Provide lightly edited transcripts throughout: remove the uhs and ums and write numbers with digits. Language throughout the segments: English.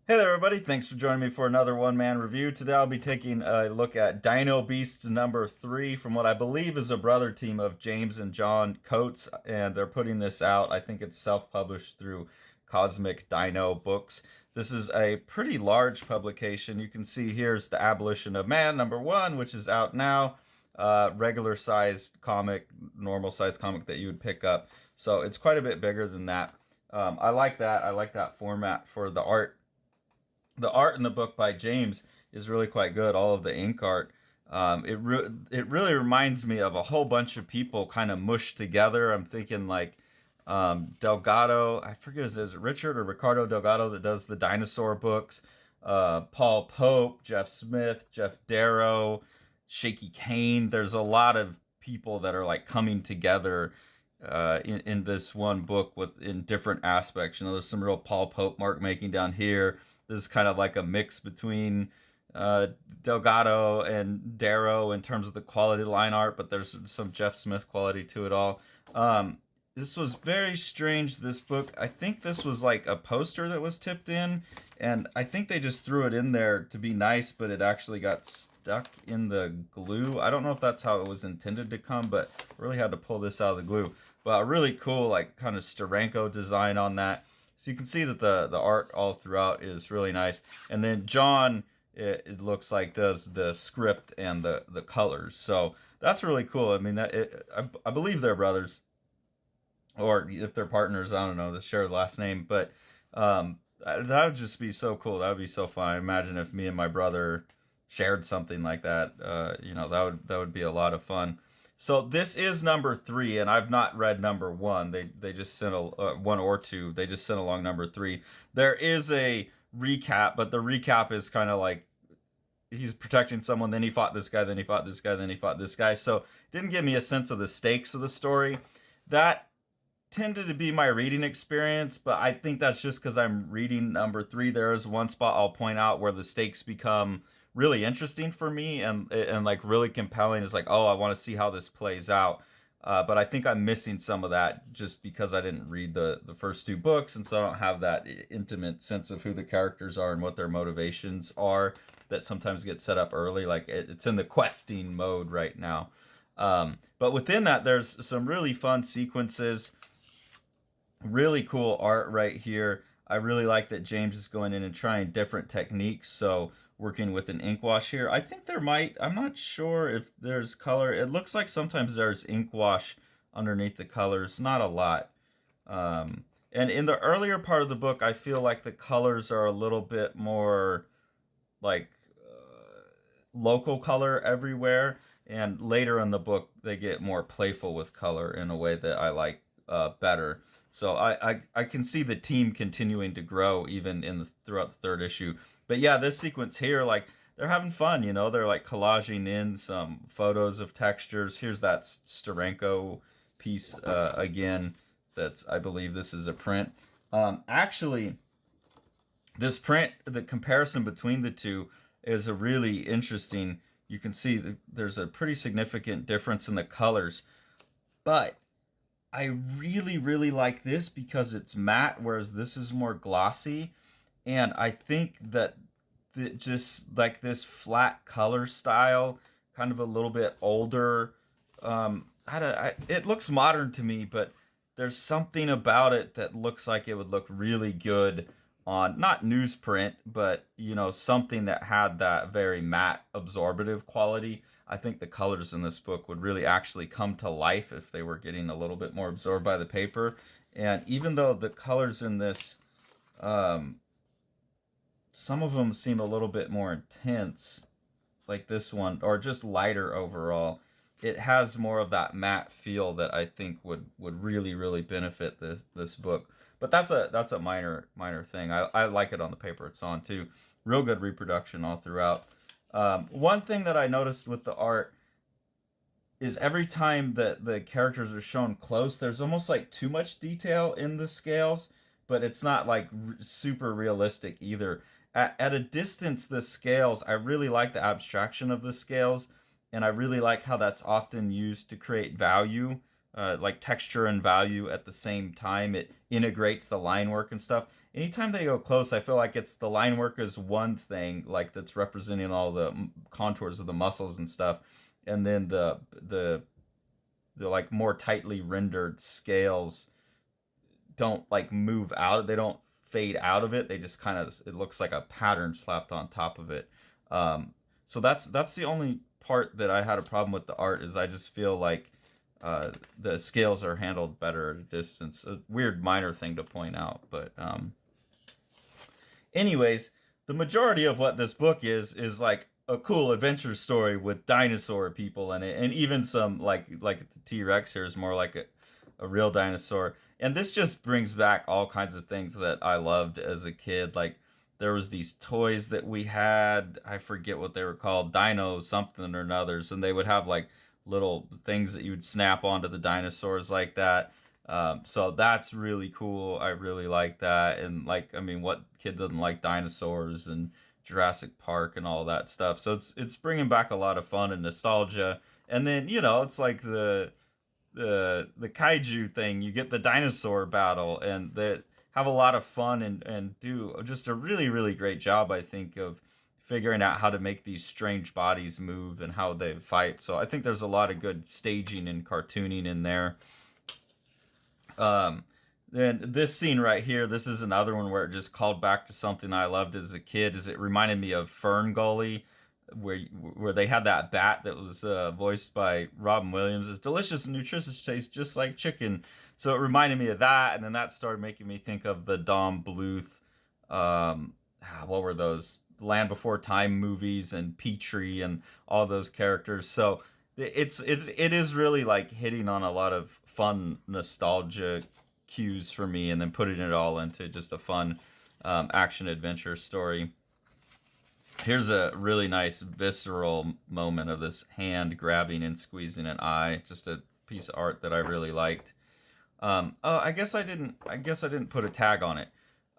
Hey there, everybody. Thanks for joining me for another one-man review. Today I'll be taking a look at Dino Beasts number 3 from what I believe is a brother team of James and John Coates, and they're putting this out. I think it's self-published through Cosmic Dino Books. This is a pretty large publication. You can see here's The Abolition of Man number 1, which is out now. Regular-sized comic, normal-sized comic that you would pick up. So it's quite a bit bigger than that. I like that. I like that format for the art. The art in the book by James is really quite good. All of the ink art. It really reminds me of a whole bunch of people kind of mushed together. I'm thinking like Delgado. I forget is it Richard or Ricardo Delgado that does the dinosaur books. Paul Pope, Jeff Smith, Jeff Darrow, Shaky Kane. There's a lot of people that are like coming together in this one book with in different aspects. You know, there's some real Paul Pope mark making down here. This is kind of like a mix between uh, Delgado and Darrow in terms of the quality of the line art, but there's some Jeff Smith quality to it all. This was very strange. This book, I think this was like a poster that was tipped in, and I think they just threw it in there to be nice, but it actually got stuck in the glue. I don't know if that's how it was intended to come, but really had to pull this out of the glue. But a really cool, like kind of Steranko design on that. So you can see that the art all throughout is really nice. And then John, it looks like does the script and the colors. So that's really cool. I mean, I believe they're brothers, or if they're partners, I don't know. They share the last name, but that would just be so cool. That would be so fun. Imagine if me and my brother shared something like that. That would be a lot of fun. So this is number 3, and I've not read number 1. They just sent a 1 or 2. They just sent along number 3. There is a recap, but the recap is kind of like he's protecting someone, then he fought this guy, then he fought this guy, then he fought this guy. So it didn't give me a sense of the stakes of the story. That tended to be my reading experience, but I think that's just because I'm reading number 3. There is one spot I'll point out where the stakes become really interesting for me and like really compelling. It's like, oh, I want to see how this plays out. But I think I'm missing some of that just because I didn't read the first 2 books, and so I don't have that intimate sense of who the characters are and what their motivations are that sometimes get set up early. Like it's in the questing mode right now. But within that, there's some really fun sequences, really cool art right here. I really like that James is going in and trying different techniques. So working with an ink wash here. I think there might, I'm not sure if there's color. It looks like sometimes there's ink wash underneath the colors, not a lot. And in the earlier part of the book, I feel like the colors are a little bit more like local color everywhere. And later in the book, they get more playful with color in a way that I like better. So I can see the team continuing to grow even in throughout the 3rd issue. But yeah, this sequence here, like they're having fun, you know. They're like collaging in some photos of textures. Here's that Steranko piece again. That's I believe this is a print. Actually, this print, the comparison between the two is a really interesting. You can see that there's a pretty significant difference in the colors, but I really, really like this because it's matte, whereas this is more glossy. And I think that just like this flat color style, kind of a little bit older. It looks modern to me, but there's something about it that looks like it would look really good on not newsprint, but you know something that had that very matte absorbative quality. I think the colors in this book would really actually come to life if they were getting a little bit more absorbed by the paper. And even though the colors in this, um, some of them seem a little bit more intense, like this one, or just lighter overall. It has more of that matte feel that I think would really really benefit this book. But that's a minor thing. I like it on the paper it's on too. Real good reproduction all throughout. One thing that I noticed with the art is every time that the characters are shown close, there's almost like too much detail in the scales, but it's not like super realistic either. At a distance, the scales, I really like the abstraction of the scales, and I really like how that's often used to create value. like texture and value at the same time. It integrates the line work and stuff. Anytime they go close, I feel like it's the line work is one thing, like that's representing all the contours of the muscles and stuff, and then the like more tightly rendered scales don't like move out. They don't fade out of it. They just kind of, it looks like a pattern slapped on top of it. So that's the only part that I had a problem with the art, is I just feel like the scales are handled better at a distance. A weird minor thing to point out, but anyways, the majority of what this book is like a cool adventure story with dinosaur people in it, and even some like the T-Rex here is more like a real dinosaur. And this just brings back all kinds of things that I loved as a kid. Like there was these toys that we had, I forget what they were called, Dino something or another's, and they would have like little things that you would snap onto the dinosaurs like that. So that's really cool. I really like that. And like, I mean, what kid doesn't like dinosaurs and Jurassic Park and all that stuff? So it's bringing back a lot of fun and nostalgia. And then it's like the kaiju thing. You get the dinosaur battle, and that have a lot of fun and do just a really really great job, I think, of figuring out how to make these strange bodies move and how they fight. So I think there's a lot of good staging and cartooning in there. Then this scene right here, this is another one where it just called back to something I loved as a kid. Is it reminded me of Fern Gully, where they had that bat that was voiced by Robin Williams. It's delicious and nutritious, tastes just like chicken. So it reminded me of that, and then that started making me think of the Don Bluth, what were those, Land Before Time movies, and Petrie and all those characters. So it is really like hitting on a lot of fun nostalgia cues for me, and then putting it all into just a fun action adventure story. Here's a really nice visceral moment of this hand grabbing and squeezing an eye. Just a piece of art that I really liked. Oh, I guess I didn't. I guess I didn't put a tag on it.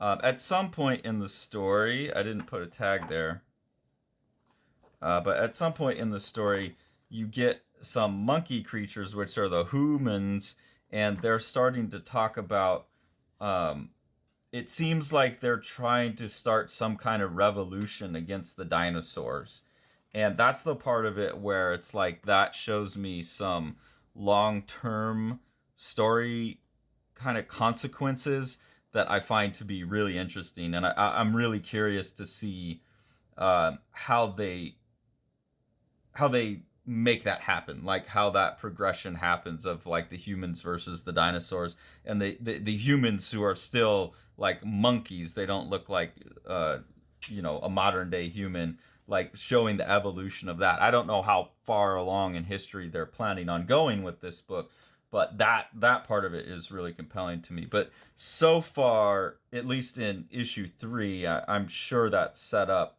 At some point in the story, I didn't put a tag there. But at some point in the story, you get some monkey creatures, which are the humans, and they're starting to talk about. It seems like they're trying to start some kind of revolution against the dinosaurs. And that's the part of it where it's like that shows me some long-term story kind of consequences that I find to be really interesting. And I'm really curious to see how they make that happen, like how that progression happens of like the humans versus the dinosaurs, and the humans who are still like monkeys. They don't look like a modern day human, like showing the evolution of that. I don't know how far along in history they're planning on going with this book, but that part of it is really compelling to me. But so far, at least in issue 3, I'm sure that's set up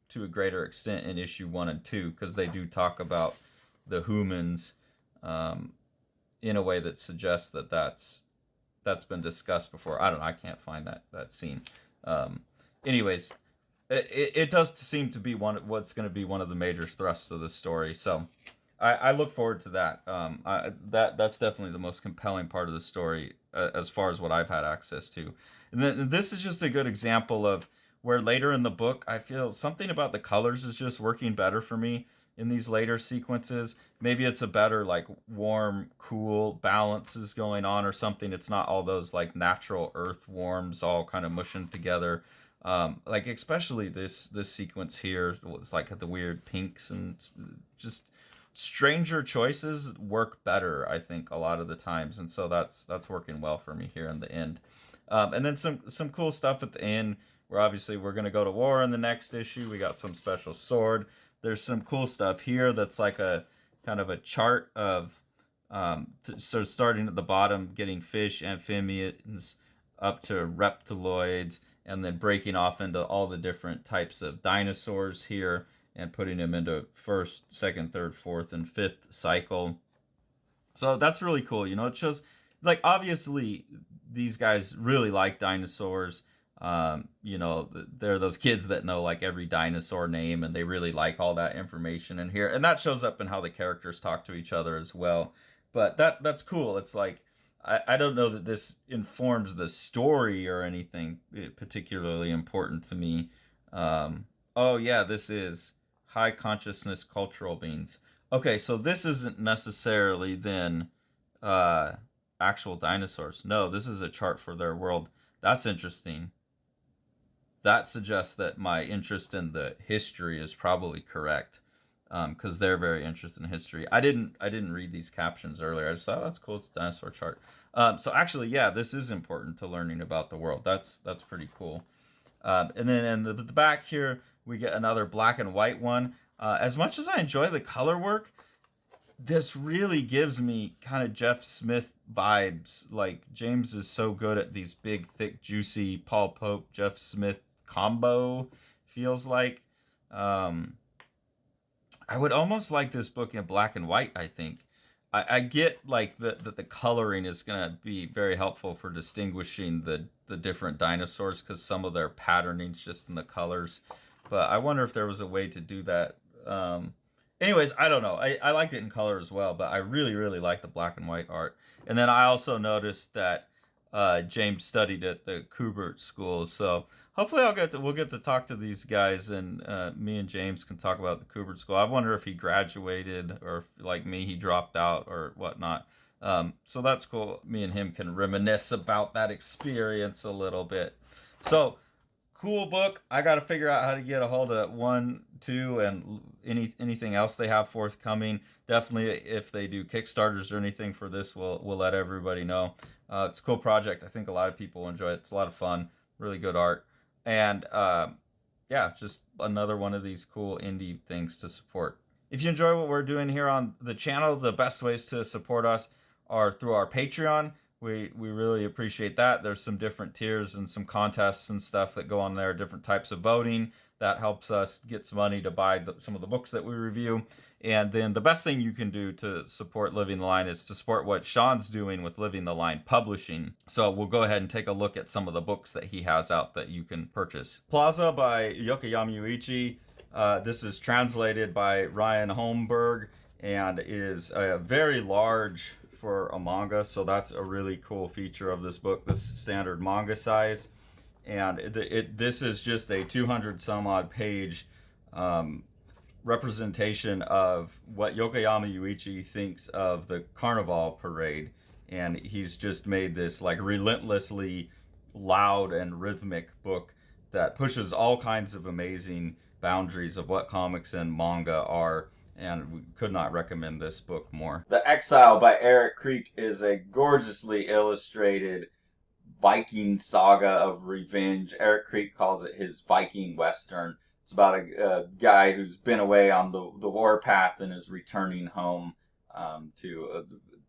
to a greater extent in issue 1 and 2, because they do talk about the humans in a way that suggests that that's been discussed before. I don't know. I can't find that scene. Anyways, it does seem to be what's going to be one of the major thrusts of the story. So I look forward to that. That's definitely the most compelling part of the story as far as what I've had access to. And then this is just a good example of where later in the book I feel something about the colors is just working better for me in these later sequences. Maybe it's a better like warm, cool balance is going on or something. It's not all those like natural earth warms all kind of mushing together. Like especially this sequence here was like the weird pinks, and just stranger choices work better, I think, a lot of the times. And so that's working well for me here in the end. And then some cool stuff at the end, where obviously we're going to go to war in the next issue. We got some special sword. There's some cool stuff here that's like a kind of a chart of so starting at the bottom, getting fish, amphibians, up to reptiloids, and then breaking off into all the different types of dinosaurs here, and putting them into first, second, third, fourth, and fifth cycle. So that's really cool. It shows, like, obviously these guys really like dinosaurs. They're those kids that know like every dinosaur name, and they really like all that information in here, and that shows up in how the characters talk to each other as well. But that's cool. It's like I don't know that this informs the story or anything particularly important to me. Oh yeah, this is high consciousness cultural beings. Okay, so this isn't necessarily then actual dinosaurs. No, this is a chart for their world. That's interesting. That suggests that my interest in the history is probably correct, because they're very interested in history. I didn't read these captions earlier. I just thought, oh, that's cool. It's a dinosaur chart. So actually, yeah, this is important to learning about the world. That's pretty cool. And then in the back here, we get another black and white one. As much as I enjoy the color work, this really gives me kind of Jeff Smith vibes. Like, James is so good at these big, thick, juicy Paul Pope, Jeff Smith combo, feels like. I would almost like this book in black and white, I think. I get like that the coloring is going to be very helpful for distinguishing the different dinosaurs, because some of their patterning's just in the colors. But I wonder if there was a way to do that. Anyways, I don't know. I liked it in color as well, but I really, really like the black and white art. And then I also noticed that James studied at the Kubert School, so hopefully we'll get to talk to these guys, and me and James can talk about the Kubert School. I wonder if he graduated, or if, like me, he dropped out or whatnot. So that's cool. Me and him can reminisce about that experience a little bit. So, cool book. I got to figure out how to get a hold of 1, 2, and anything else they have forthcoming. Definitely, if they do Kickstarters or anything for this, we'll let everybody know. It's a cool project. I think a lot of people enjoy it. It's a lot of fun. Really good art. And yeah, just another one of these cool indie things to support. If you enjoy what we're doing here on the channel, the best ways to support us are through our Patreon. We really appreciate that. There's some different tiers and some contests and stuff that go on there, different types of voting. That helps us get some money to buy some of the books that we review. And then the best thing you can do to support Living the Line is to support what Sean's doing with Living the Line Publishing. So we'll go ahead and take a look at some of the books that he has out that you can purchase. Plaza by Yokoyama Yuichi. This is translated by Ryan Holmberg and is very large for a manga, so that's a really cool feature of this book, this standard manga size. And this is just a 200 some odd page representation of what Yokoyama Yuichi thinks of the Carnival Parade, and he's just made this like relentlessly loud and rhythmic book that pushes all kinds of amazing boundaries of what comics and manga are, and we could not recommend this book more. The Exile by Eric Creek is a gorgeously illustrated Viking saga of revenge. Eric Creek calls it his Viking Western. It's about a guy who's been away on the warpath and is returning home to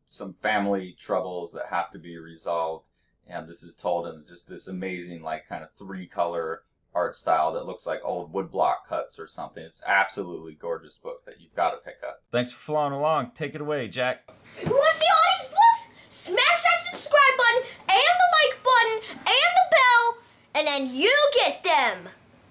some family troubles that have to be resolved. And this is told in just this amazing, like, kind of 3-color art style that looks like old woodblock cuts or something. It's absolutely gorgeous book that you've got to pick up. Thanks for following along. Take it away, Jack. You want to see all these books? Smash that subscribe button and the like button and the bell, and then you get them.